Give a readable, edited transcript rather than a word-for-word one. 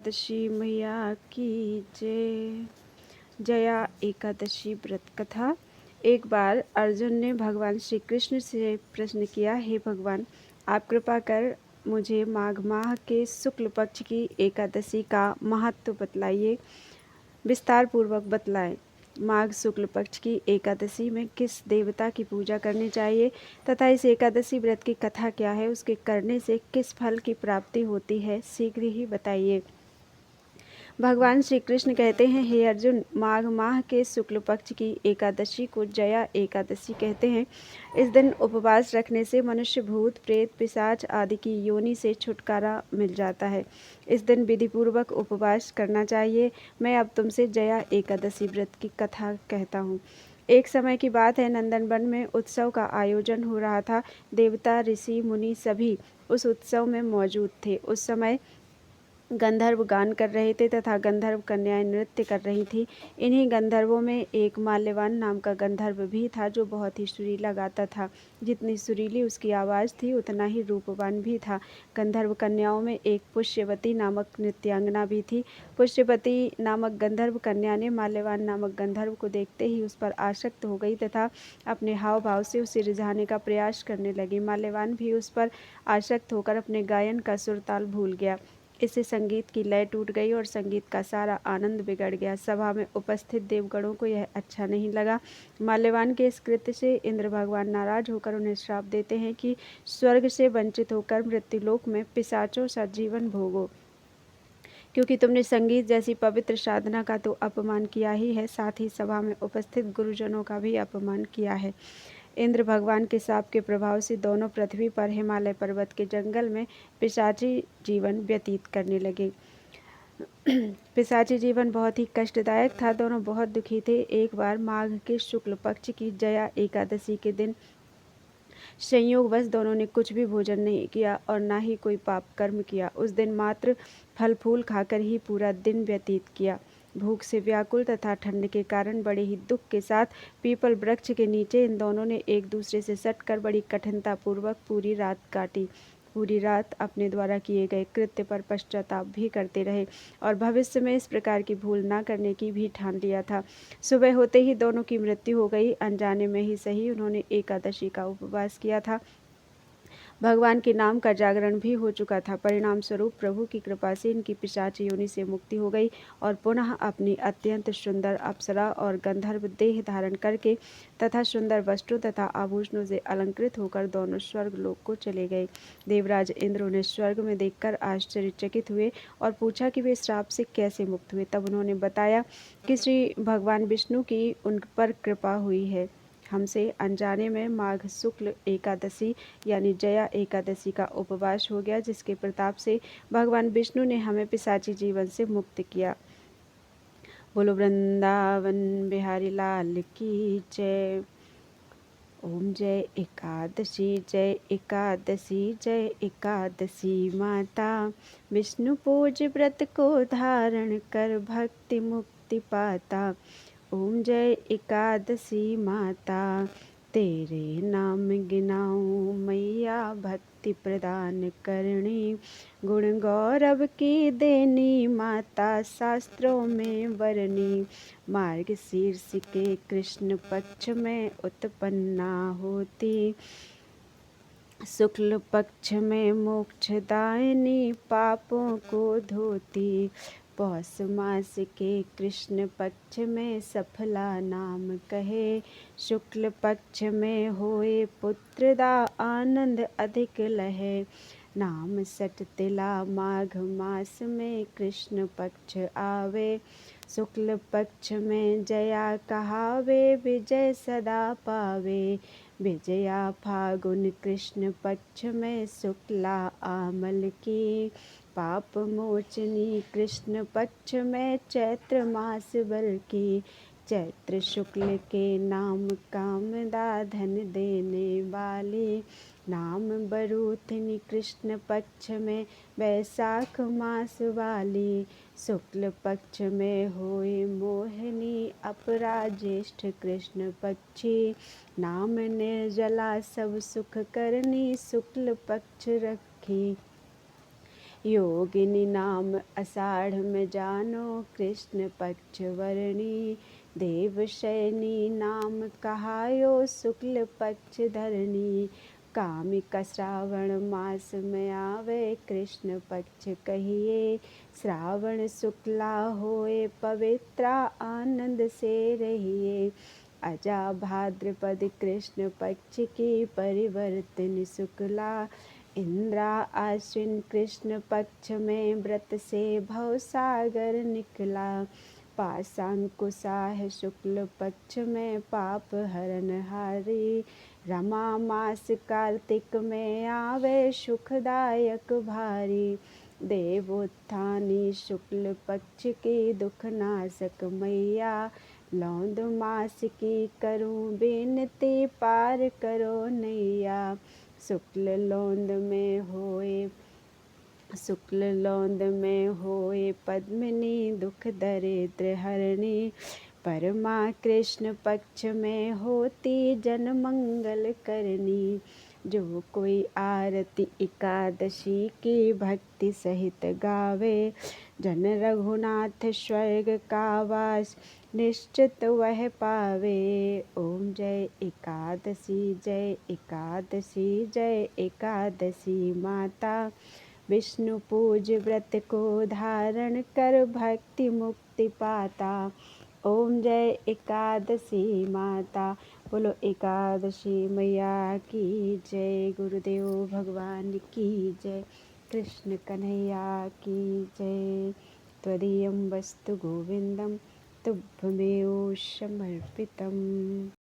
एकादशी मैया की जय। जया एकादशी व्रत कथा। एक बार अर्जुन ने भगवान श्री कृष्ण से प्रश्न किया, हे भगवान, आप कृपा कर मुझे माघ माह के शुक्ल पक्ष की एकादशी का महत्व बतलाइए, विस्तार पूर्वक बतलाएं। माघ शुक्ल पक्ष की एकादशी में किस देवता की पूजा करनी चाहिए तथा इस एकादशी व्रत की कथा क्या है, उसके करने से किस फल की प्राप्ति होती है, शीघ्र ही बताइए। भगवान श्री कृष्ण कहते हैं, हे अर्जुन, माघ माह के शुक्ल पक्ष की एकादशी को जया एकादशी कहते हैं। इस दिन उपवास रखने से मनुष्य भूत प्रेत पिशाच आदि की योनि से छुटकारा मिल जाता है। इस दिन विधि पूर्वक उपवास करना चाहिए। मैं अब तुमसे जया एकादशी व्रत की कथा कहता हूँ। एक समय की बात है, नंदनवन में उत्सव का आयोजन हो रहा था। देवता ऋषि मुनि सभी उस उत्सव में मौजूद थे। उस समय गंधर्व गान कर रहे थे तथा गंधर्व कन्याएं नृत्य कर रही थीं। इन्हीं गंधर्वों में एक माल्यवान नाम का गंधर्व भी था, जो बहुत ही सुरीला गाता था। जितनी सुरीली उसकी आवाज़ थी, उतना ही रूपवान भी था। गंधर्व कन्याओं में एक पुष्यवती नामक नृत्यांगना भी थी। पुष्यवती नामक गंधर्व कन्या ने माल्यवान नामक गंधर्व को देखते ही उस पर आसक्त हो गई तथा अपने हाव भाव से उसे रिझाने का प्रयास करने लगी। माल्यवान भी उस पर आसक्त होकर अपने गायन का सुरताल भूल गया। इससे संगीत की लय टूट गई और संगीत का सारा आनंद बिगड़ गया। सभा में उपस्थित देवगणों को यह अच्छा नहीं लगा। माल्यवान के इस कृत्य से इंद्र भगवान नाराज होकर उन्हें श्राप देते हैं कि स्वर्ग से वंचित होकर मृत्युलोक में पिशाचों सा जीवन भोगो, क्योंकि तुमने संगीत जैसी पवित्र साधना का तो अपमान किया ही है, साथ ही सभा में उपस्थित गुरुजनों का भी अपमान किया है। इंद्र भगवान के शाप के प्रभाव से दोनों पृथ्वी पर हिमालय पर्वत के जंगल में पिशाची जीवन व्यतीत करने लगे। पिशाची जीवन बहुत ही कष्टदायक था। दोनों बहुत दुखी थे। एक बार माघ के शुक्ल पक्ष की जया एकादशी के दिन संयोगवश दोनों ने कुछ भी भोजन नहीं किया और ना ही कोई पाप कर्म किया। उस दिन मात्र फल फूल खाकर ही पूरा दिन व्यतीत किया। भूख से व्याकुल तथा ठंड के कारण बड़े ही दुख के साथ पीपल वृक्ष के नीचे इन दोनों ने एक दूसरे से सटकर बड़ी कठिनता पूर्वक पूरी रात काटी। पूरी रात अपने द्वारा किए गए कृत्य पर पश्चाताप भी करते रहे और भविष्य में इस प्रकार की भूल न करने की भी ठान लिया था। सुबह होते ही दोनों की मृत्यु हो गई। अनजाने में ही सही उन्होंने एकादशी का उपवास किया था। भगवान के नाम का जागरण भी हो चुका था। परिणाम स्वरूप प्रभु की कृपा से इनकी पिशाच योनि से मुक्ति हो गई और पुनः अपनी अत्यंत सुंदर अप्सरा और गंधर्व देह धारण करके तथा सुंदर वस्त्रों तथा आभूषणों से अलंकृत होकर दोनों स्वर्ग लोक को चले गए। देवराज इंद्र उन्हें स्वर्ग में देखकर आश्चर्यचकित हुए और पूछा कि वे श्राप से कैसे मुक्त हुए। तब उन्होंने बताया कि श्री भगवान विष्णु की उन पर कृपा हुई है। हमसे अनजाने में माघ शुक्ल एकादशी यानी जया एकादशी का उपवास हो गया, जिसके प्रताप से भगवान विष्णु ने हमें पिशाची जीवन से मुक्त किया। बोलो वृंदावन बिहारी लाल की जय। ओम जय एकादशी, जय एकादशी, जय एकादशी माता। विष्णु पूज व्रत को धारण कर भक्ति मुक्ति पाता। ओम जय एकादशी माता, तेरे नाम गिनाऊं मैया भक्ति प्रदान करनी। गुण गौरव की देनी माता, शास्त्रों में वरनी। मार्ग शीर्ष के कृष्ण पक्ष में उत्पन्ना होती। शुक्ल पक्ष में मोक्षदायिनी, पापों को धोती। पौष मास के कृष्ण पक्ष में सफला नाम कहे। शुक्ल पक्ष में होए पुत्रदा, आनंद अधिक लहे। नाम सट तिला माघ मास में कृष्ण पक्ष आवे। शुक्ल पक्ष में जया कहावे, विजय सदा पावे। विजया फागुन कृष्ण पक्ष में शुक्ला आमल की। पाप मोचनी कृष्ण पक्ष में चैत्र मास बर की। चैत्र शुक्ल के नाम कामदा, धन देने वाली। नाम बरूथिनी कृष्ण पक्ष में वैशाख मास वाली। शुक्ल पक्ष में होए मोहिनी, अपरा ज्येष्ठ कृष्ण पक्षी। नाम निर्जला सब सुख करनी, शुक्ल पक्ष रखी। योगिनी नाम आषाढ़ में जानो, कृष्ण पक्ष वर्णी देवशयनी नाम कहायो, शुक्ल पक्ष धरणी। कामिका श्रावण मास में आवे, कृष्ण पक्ष कहिए, श्रावण शुक्ला होए पवित्रा, आनंद से रहिए। अजा भाद्रपद कृष्ण पक्ष की, परिवर्तन शुक्ला, इंद्रा आश्विन कृष्ण पक्ष में, व्रत से भव सागर निकला। पाशांकुशा है शुक्ल पक्ष में, पाप हरण हारी, रमा मास कार्तिक में आवे, सुखदायक भारी। देवोत्थानी शुक्ल पक्ष की, दुख नाशक मैया, लौंद मास की करूं बेनती, पार करो नैया। शुक्ल लौंद में होए पद्मिनी, दुख दरिद्र हरणी। परमा कृष्ण पक्ष में होती, जन मंगल करनी। जो कोई आरती एकादशी की, भक्ति सहित गावे, जन रघुनाथ स्वर्ग का वास, निश्चित वह पावे। ओम जय एकादशी, जय एकादशी, जय एकादशी माता। विष्णु पूज व्रत को धारण कर, भक्ति मुक्ति पाता। ओम जय एकादशी माता। बोलो एकादशी मैया की जय। गुरुदेव भगवान की जय। कृष्ण कन्हैया की जय। त्वदीयं वस्तु गोविंदम तुभ्यमेव समर्पितम्।